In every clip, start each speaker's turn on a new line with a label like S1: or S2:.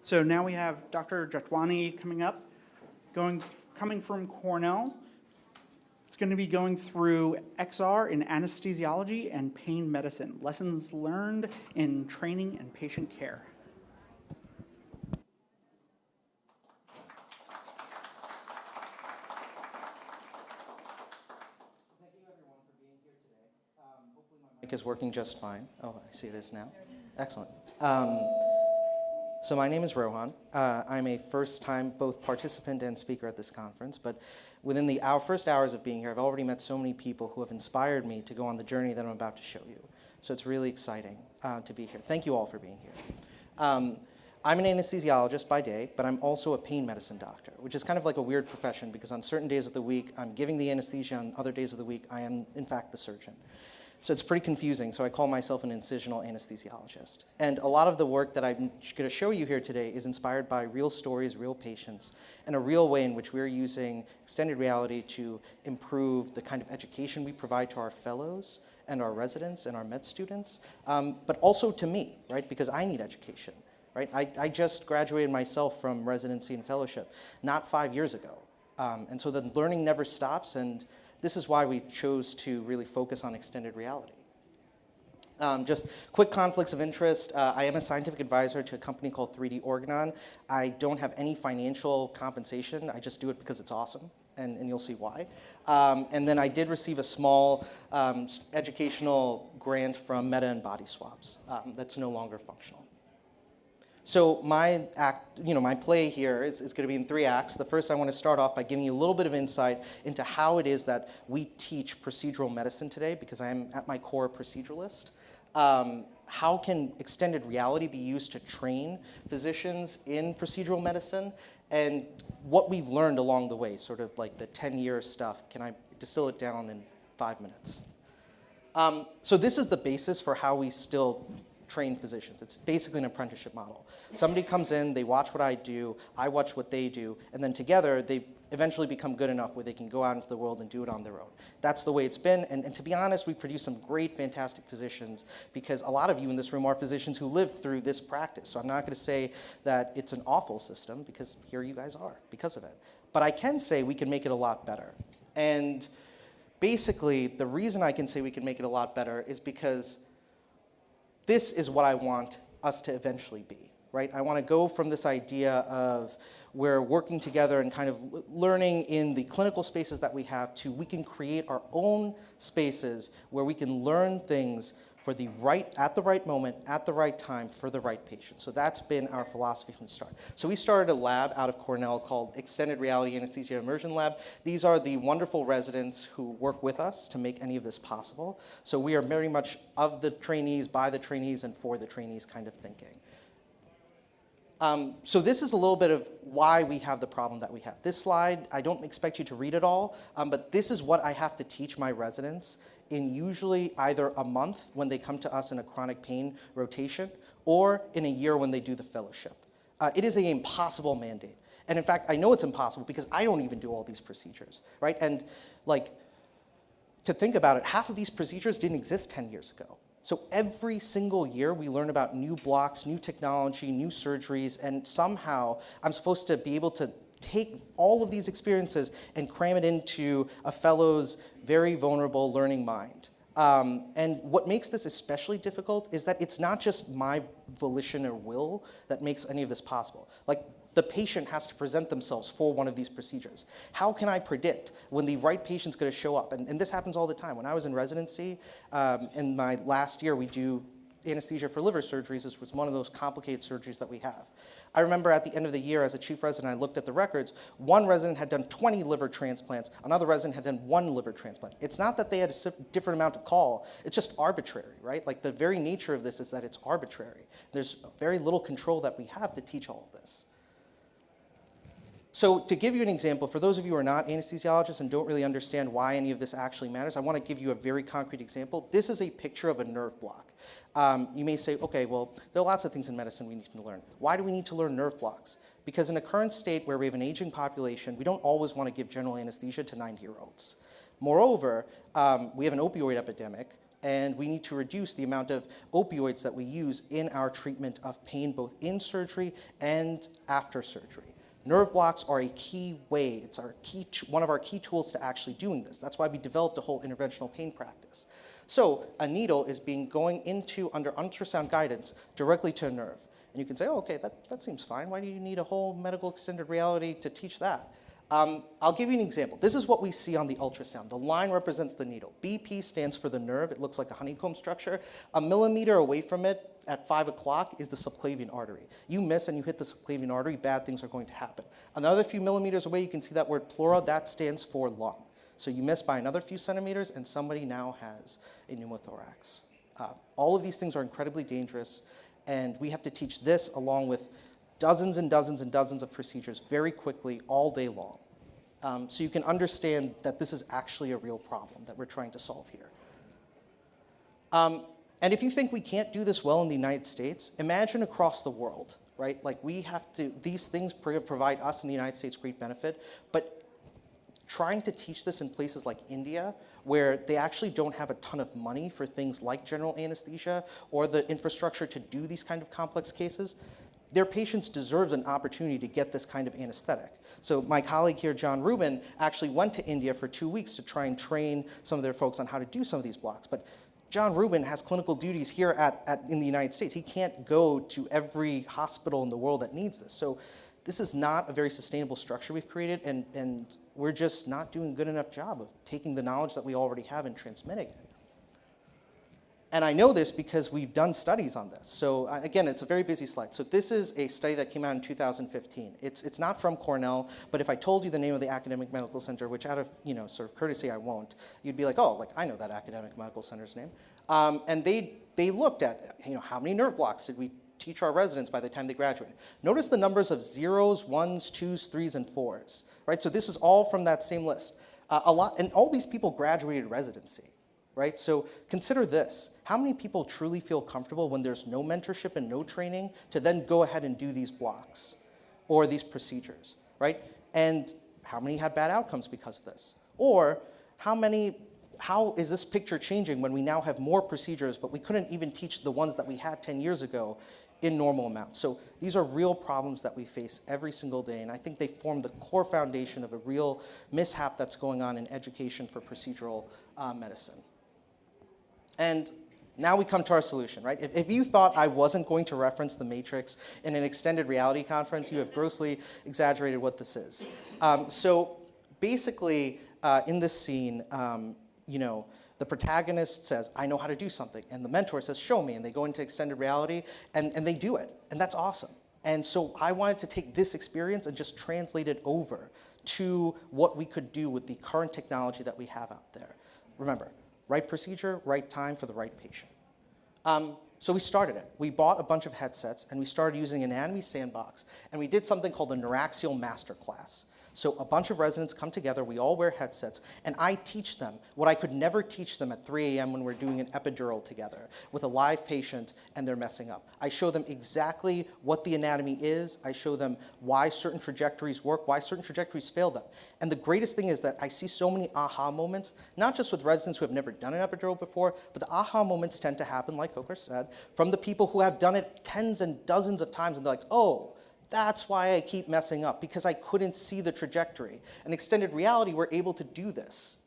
S1: So now we have Dr. Jotwani coming up, coming from Cornell. It's going to be going through XR in anesthesiology and pain medicine, lessons learned in training and patient care.
S2: Thank you everyone for being here today. Hopefully my mic is working just fine. Oh, I see it is now. Excellent. So my name is Rohan. I'm a first-time both participant and speaker at this conference, but within the first hours of being here, I've already met so many people who have inspired me to go on the journey that I'm about to show you. So it's really exciting to be here. Thank you all for being here. I'm an anesthesiologist by day, but I'm also a pain medicine doctor, which is kind of like a weird profession because on certain days of the week, I'm giving the anesthesia, on other days of the week, I am, in fact, the surgeon. So it's pretty confusing, so I call myself an incisional anesthesiologist. And a lot of the work that I'm going to show you here today is inspired by real stories, real patients, and a real way in which we're using extended reality to improve the kind of education we provide to our fellows and our residents and our med students, but also to me, right, because I need education, right? I just graduated myself from residency and fellowship not 5 years ago. And so the learning never stops, and this is why we chose to really focus on extended reality. Just quick conflicts of interest. I am a scientific advisor to a company called 3D Organon. I don't have any financial compensation. I just do it because it's awesome, and you'll see why. And then I did receive a small educational grant from Meta and Body Swaps that's no longer functional. So my play here is going to be in 3 acts. The first, I want to start off by giving you a little bit of insight into how it is that we teach procedural medicine today, because I am at my core a proceduralist. How can extended reality be used to train physicians in procedural medicine, and what we've learned along the way, sort of like the 10-year stuff. Can I distill it down in 5 minutes? So this is the basis for how we still train physicians. It's basically an apprenticeship model. Somebody comes in, they watch what I do, I watch what they do, and then together they eventually become good enough where they can go out into the world and do it on their own. That's the way it's been, and to be honest, we produce some great, fantastic physicians, because a lot of you in this room are physicians who lived through this practice. So I'm not going to say that it's an awful system, because here you guys are because of it. But I can say we can make it a lot better. And basically, the reason I can say we can make it a lot better is because this is what I want us to eventually be, right? I want to go from this idea of we're working together and kind of learning in the clinical spaces that we have to we can create our own spaces where we can learn things for at the right moment, at the right time, for the right patient. So that's been our philosophy from the start. So we started a lab out of Cornell called Extended Reality Anesthesia Immersion Lab. These are the wonderful residents who work with us to make any of this possible. So we are very much of the trainees, by the trainees, and for the trainees kind of thinking. So this is a little bit of why we have the problem that we have. This slide, I don't expect you to read it all, but this is what I have to teach my residents in usually either a month when they come to us in a chronic pain rotation, or in a year when they do the fellowship. It is an impossible mandate. And in fact, I know it's impossible because I don't even do all these procedures, right? And like, to think about it, half of these procedures didn't exist 10 years ago. So every single year we learn about new blocks, new technology, new surgeries, and somehow I'm supposed to be able to take all of these experiences and cram it into a fellow's very vulnerable learning mind. And what makes this especially difficult is that it's not just my volition or will that makes any of this possible. Like, the patient has to present themselves for one of these procedures. How can I predict when the right patient's going to show up? And this happens all the time. When I was in residency, in my last year, we do anesthesia for liver surgeries. This was one of those complicated surgeries that we have. I remember at the end of the year, as a chief resident, I looked at the records. One resident had done 20 liver transplants. Another resident had done 1 liver transplant. It's not that they had a different amount of call. It's just arbitrary, right? Like, the very nature of this is that it's arbitrary. There's very little control that we have to teach all of this. So to give you an example, for those of you who are not anesthesiologists and don't really understand why any of this actually matters, I want to give you a very concrete example. This is a picture of a nerve block. You may say, okay, well, there are lots of things in medicine we need to learn. Why do we need to learn nerve blocks? Because in a current state where we have an aging population, we don't always want to give general anesthesia to 90-year-olds. Moreover, we have an opioid epidemic, and we need to reduce the amount of opioids that we use in our treatment of pain, both in surgery and after surgery. Nerve blocks are a key way, it's one of our key tools to actually doing this. That's why we developed a whole interventional pain practice. So a needle is going into, under ultrasound guidance, directly to a nerve. And you can say, oh, okay, that seems fine. Why do you need a whole medical extended reality to teach that? I'll give you an example. This is what we see on the ultrasound. The line represents the needle. BP stands for the nerve. It looks like a honeycomb structure. A millimeter away from it at 5 o'clock is the subclavian artery. You miss and you hit the subclavian artery, bad things are going to happen. Another few millimeters away, you can see that word pleura. That stands for lung. So you miss by another few centimeters, and somebody now has a pneumothorax. All of these things are incredibly dangerous, and we have to teach this along with dozens and dozens and dozens of procedures very quickly all day long. So you can understand that this is actually a real problem that we're trying to solve here. And if you think we can't do this well in the United States, imagine across the world, right? Like these things provide us in the United States great benefit, but trying to teach this in places like India, where they actually don't have a ton of money for things like general anesthesia or the infrastructure to do these kind of complex cases, their patients deserve an opportunity to get this kind of anesthetic. So my colleague here, John Rubin, actually went to India for 2 weeks to try and train some of their folks on how to do some of these blocks. But John Rubin has clinical duties here in the United States. He can't go to every hospital in the world that needs this. So this is not a very sustainable structure we've created, and we're just not doing a good enough job of taking the knowledge that we already have and transmitting it. And I know this because we've done studies on this. So again, it's a very busy slide. So this is a study that came out in 2015. It's not from Cornell, but if I told you the name of the academic medical center, which out of sort of courtesy I won't, you'd be like, oh, like I know that academic medical center's name. And they looked at how many nerve blocks did we teach our residents by the time they graduated. Notice the numbers of zeros, ones, twos, threes, and fours, right? So this is all from that same list. And all these people graduated residency, right? So consider this. How many people truly feel comfortable when there's no mentorship and no training to then go ahead and do these blocks or these procedures, right? And how many had bad outcomes because of this? Or how is this picture changing when we now have more procedures, but we couldn't even teach the ones that we had 10 years ago in normal amounts? So these are real problems that we face every single day, and I think they form the core foundation of a real mishap that's going on in education for procedural medicine. And now we come to our solution, right? If you thought I wasn't going to reference the Matrix in an extended reality conference, you have grossly exaggerated what this is. So basically, in this scene, the protagonist says, I know how to do something. And the mentor says, show me. And they go into extended reality, and they do it. And that's awesome. And so I wanted to take this experience and just translate it over to what we could do with the current technology that we have out there. Remember, right procedure, right time for the right patient. So we started it. We bought a bunch of headsets, and we started using Anatomy Sandbox. And we did something called the Neuraxial Masterclass. So a bunch of residents come together, we all wear headsets, and I teach them what I could never teach them at 3 a.m. when we're doing an epidural together with a live patient and they're messing up. I show them exactly what the anatomy is. I show them why certain trajectories work, why certain trajectories fail them. And the greatest thing is that I see so many aha moments, not just with residents who have never done an epidural before, but the aha moments tend to happen, like Coker said, from the people who have done it tens and dozens of times, and they're like, oh, that's why I keep messing up, because I couldn't see the trajectory. In extended reality, we're able to do this.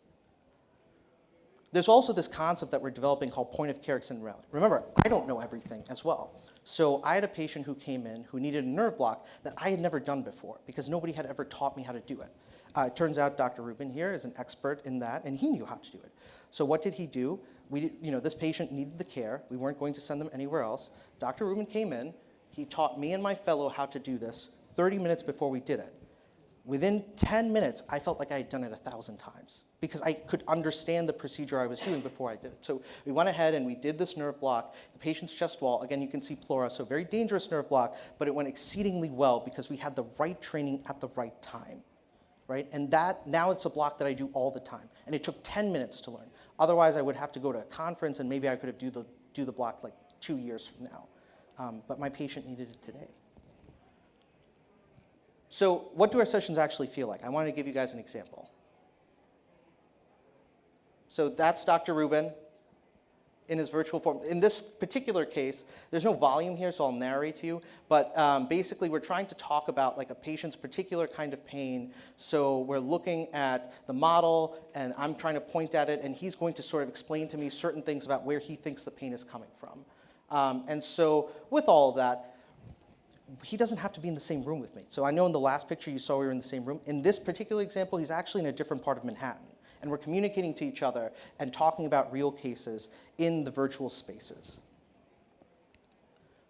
S2: There's also this concept that we're developing called point-of-care extended reality. Remember, I don't know everything as well. So I had a patient who came in who needed a nerve block that I had never done before because nobody had ever taught me how to do it. It turns out Dr. Rubin here is an expert in that, and he knew how to do it. So what did he do? This patient needed the care. We weren't going to send them anywhere else. Dr. Rubin came in. He taught me and my fellow how to do this 30 minutes before we did it. Within 10 minutes, I felt like I had done it 1,000 times because I could understand the procedure I was doing before I did it. So we went ahead and we did this nerve block. The patient's chest wall, again, you can see pleura, so very dangerous nerve block, but it went exceedingly well because we had the right training at the right time, right? And now it's a block that I do all the time. And it took 10 minutes to learn. Otherwise, I would have to go to a conference and maybe I could have do the block like 2 years from now. But my patient needed it today. So what do our sessions actually feel like? I wanted to give you guys an example. So that's Dr. Rubin. in his virtual form. In this particular case, there's no volume here, so I'll narrate to you. But basically, we're trying to talk about like a patient's particular kind of pain. So we're looking at the model, and I'm trying to point at it, and he's going to sort of explain to me certain things about where he thinks the pain is coming from. And so with all of that, he doesn't have to be in the same room with me. So I know in the last picture you saw we were in the same room. In this particular example, he's actually in a different part of Manhattan. And we're communicating to each other and talking about real cases in the virtual spaces.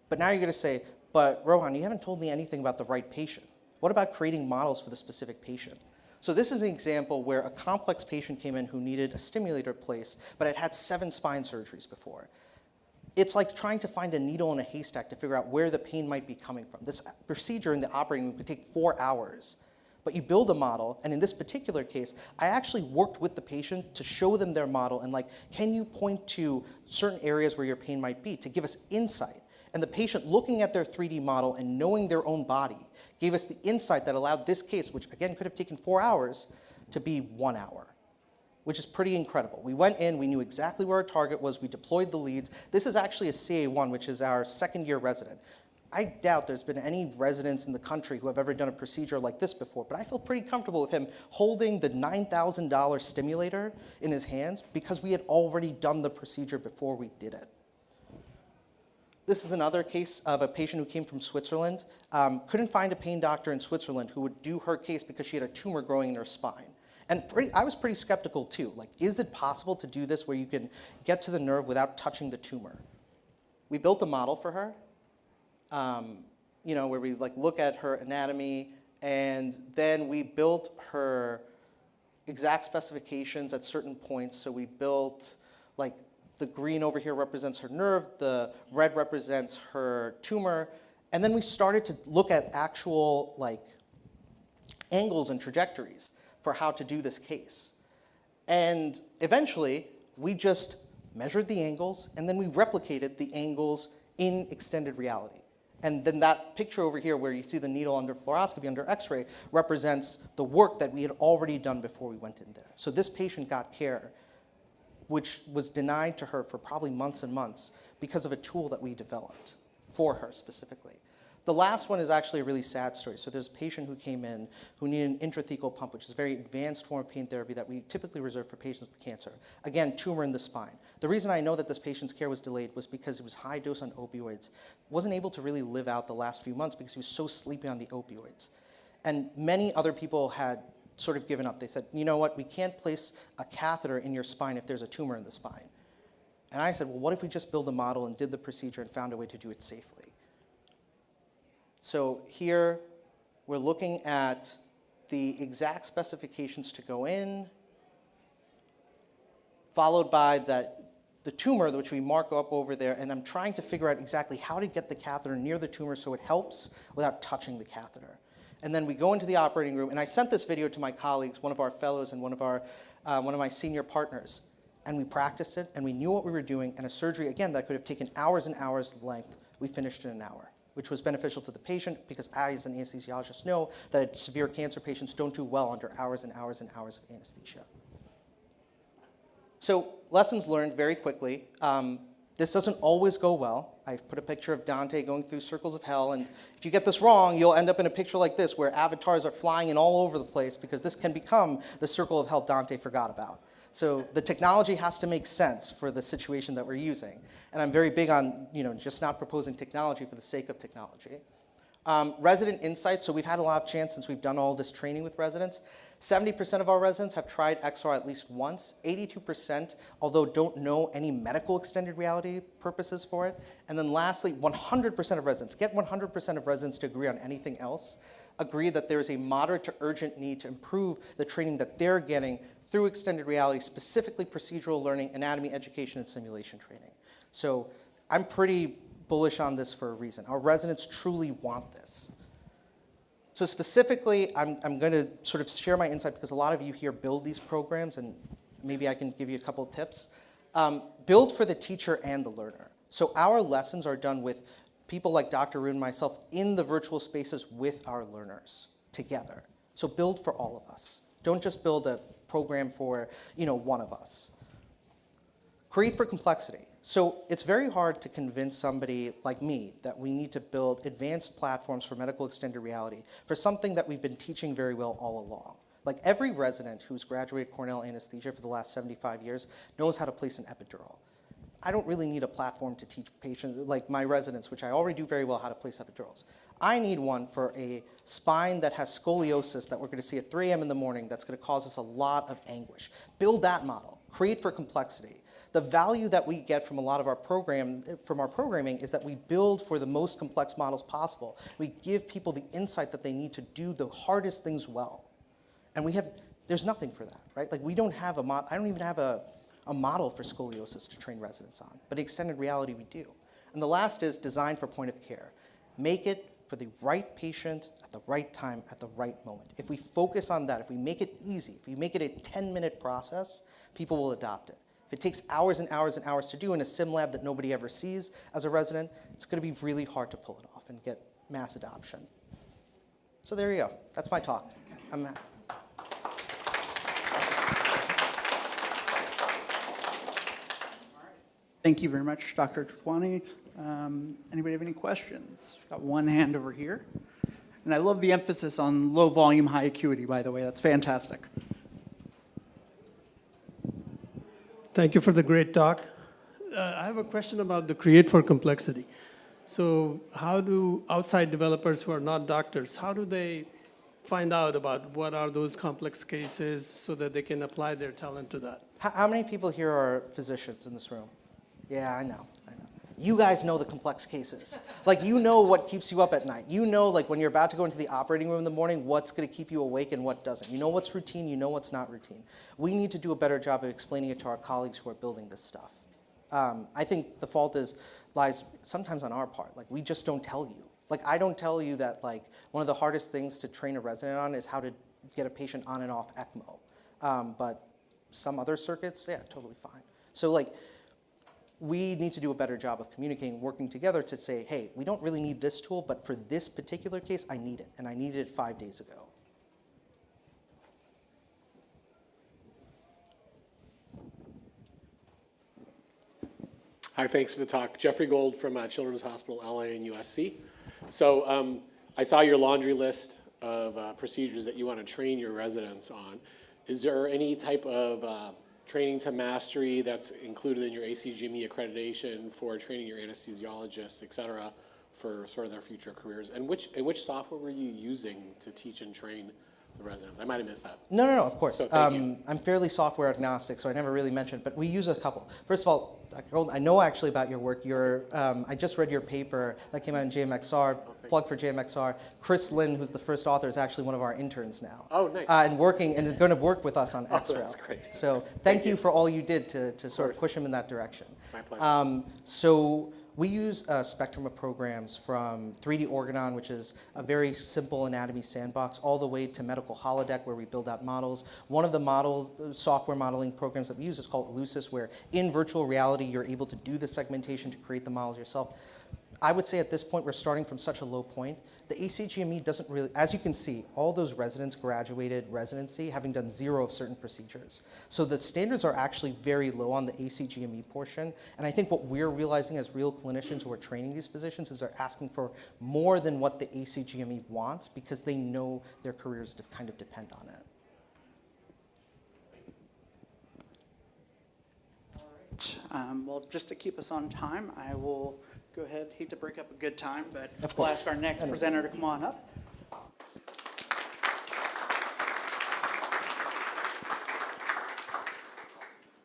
S2: But now you're going to say, but Rohan, you haven't told me anything about the right patient. What about creating models for the specific patient? So this is an example where a complex patient came in who needed a stimulator placed, but had had 7 spine surgeries before. It's like trying to find a needle in a haystack to figure out where the pain might be coming from. This procedure in the operating room could take 4 hours. But you build a model, and in this particular case, I actually worked with the patient to show them their model and like, can you point to certain areas where your pain might be to give us insight? And the patient looking at their 3D model and knowing their own body gave us the insight that allowed this case, which again could have taken 4 hours, to be 1 hour, which is pretty incredible. We went in, we knew exactly where our target was, we deployed the leads. This is actually a CA1, which is our second-year resident. I doubt there's been any residents in the country who have ever done a procedure like this before, but I feel pretty comfortable with him holding the $9,000 stimulator in his hands because we had already done the procedure before we did it. This is another case of a patient who came from Switzerland. Couldn't find a pain doctor in Switzerland who would do her case because she had a tumor growing in her spine. And I was pretty skeptical too. Like, is it possible to do this where you can get to the nerve without touching the tumor? We built a model for her. Where we like look at her anatomy, and then we built her exact specifications at certain points. So we built, like, the green over here represents her nerve, the red represents her tumor, and then we started to look at actual like angles and trajectories for how to do this case. And eventually, we just measured the angles, and then we replicated the angles in extended reality. And then that picture over here where you see the needle under fluoroscopy, under x-ray, represents the work that we had already done before we went in there. So this patient got care, which was denied to her for probably months and months because of a tool that we developed for her specifically. The last one is actually a really sad story. So there's a patient who came in who needed an intrathecal pump, which is a very advanced form of pain therapy that we typically reserve for patients with cancer. Again, tumor in the spine. The reason I know that this patient's care was delayed was because he was high dose on opioids. Wasn't able to really live out the last few months because he was so sleepy on the opioids. And many other people had sort of given up. They said, you know what, we can't place a catheter in your spine if there's a tumor in the spine. And I said, well, what if we just build a model and did the procedure and found a way to do it safely? So here, we're looking at the exact specifications to go in, followed by the tumor, which we mark up over there, and I'm trying to figure out exactly how to get the catheter near the tumor so it helps without touching the catheter. And then we go into the operating room, and I sent this video to my colleagues, one of our fellows and one of my senior partners, and we practiced it, and we knew what we were doing, and a surgery, again, that could have taken hours and hours of length, we finished in an hour, which was beneficial to the patient because I, as an anesthesiologist, know that severe cancer patients don't do well under hours and hours and hours of anesthesia. So lessons learned very quickly. This doesn't always go well. I put a picture of Dante going through circles of hell, and if you get this wrong, you'll end up in a picture like this where avatars are flying in all over the place because this can become the circle of hell Dante forgot about. So the technology has to make sense for the situation that we're using. And I'm very big on just not proposing technology for the sake of technology. Resident insights, so we've had a lot of chance since we've done all this training with residents. 70% of our residents have tried XR at least once. 82%, although don't know any medical extended reality purposes for it. And then lastly, 100% of residents, get 100% of residents to agree on anything else, agree that there is a moderate to urgent need to improve the training that they're getting through extended reality, specifically procedural learning, anatomy education, and simulation training. So I'm pretty bullish on this for a reason. Our residents truly want this. So specifically, I'm going to sort of share my insight because a lot of you here build these programs, and maybe I can give you a couple of tips. Build for the teacher and the learner. So our lessons are done with people like Dr. Roon and myself in the virtual spaces with our learners together. So build for all of us. Don't just build a program for one of us. Create for complexity. So it's very hard to convince somebody like me that we need to build advanced platforms for medical extended reality for something that we've been teaching very well all along. Like every resident who's graduated Cornell anesthesia for the last 75 years knows how to place an epidural. I don't really need a platform to teach patients, like my residents, which I already do very well, how to place epidurals. I need one for a spine that has scoliosis that we're going to see at 3 a.m. in the morning that's going to cause us a lot of anguish. Build that model. Create for complexity. The value that we get from a lot of our programming is that we build for the most complex models possible. We give people the insight that they need to do the hardest things well. And there's nothing for that, right? Like we don't have I don't even have a model for scoliosis to train residents on, but extended reality we do. And the last is design for point of care. Make it for the right patient at the right time at the right moment. If we focus on that, if we make it easy, if we make it a 10-minute process, people will adopt it. If it takes hours and hours and hours to do in a sim lab that nobody ever sees as a resident, it's going to be really hard to pull it off and get mass adoption. So there you go. That's my talk.
S1: Thank you very much, Dr. Jotwani. Anybody have any questions? Got one hand over here. And I love the emphasis on low volume, high acuity, by the way. That's fantastic.
S3: Thank you for the great talk. I have a question about the create for complexity. So how do outside developers who are not doctors, how do they find out about what are those complex cases so that they can apply their talent to that?
S2: How many people here are physicians in this room? Yeah, I know. You guys know the complex cases. Like, you know what keeps you up at night. You know, like, when you're about to go into the operating room in the morning, what's going to keep you awake and what doesn't. You know what's routine, you know what's not routine. We need to do a better job of explaining it to our colleagues who are building this stuff. I think the fault lies sometimes on our part. Like, we just don't tell you. Like, I don't tell you that, like, one of the hardest things to train a resident on is how to get a patient on and off ECMO. But some other circuits, yeah, totally fine. So, like, we need to do a better job of communicating, working together to say, hey, we don't really need this tool, but for this particular case, I need it, and I needed it 5 days ago.
S4: Hi, thanks for the talk. Jeffrey Gold from Children's Hospital LA and USC. So I saw your laundry list of procedures that you want to train your residents on. Is there any type of training to mastery that's included in your ACGME accreditation for training your anesthesiologists, et cetera, for sort of their future careers? And which software were you using to teach and train the residents? I might have missed that.
S2: No, of course.
S4: So thank you.
S2: I'm fairly software agnostic, so I never really mentioned, but we use a couple. First of all, Dr. Gold, I know actually about your work. I just read your paper that came out in JMXR, plug for JMXR. Chris Lynn, who's the first author, is actually one of our interns now.
S4: Oh, nice.
S2: And going to work with us on XREL.
S4: That's great.
S2: So thank you for all you did to sort of push him in that direction.
S4: My pleasure.
S2: So we use a spectrum of programs from 3D Organon, which is a very simple anatomy sandbox, all the way to Medical Holodeck, where we build out models. One of the software modeling programs that we use is called Lucis, where in virtual reality, you're able to do the segmentation to create the models yourself. I would say at this point, we're starting from such a low point. The ACGME doesn't really, as you can see, all those residents graduated residency having done 0 of certain procedures. So the standards are actually very low on the ACGME portion. And I think what we're realizing as real clinicians who are training these physicians is they're asking for more than what the ACGME wants because they know their careers kind of depend on it.
S1: Well, just to keep us on time, I will go ahead. Hate to break up a good time, but
S2: Of
S1: we'll
S2: course.
S1: ask our next presenter to come on up.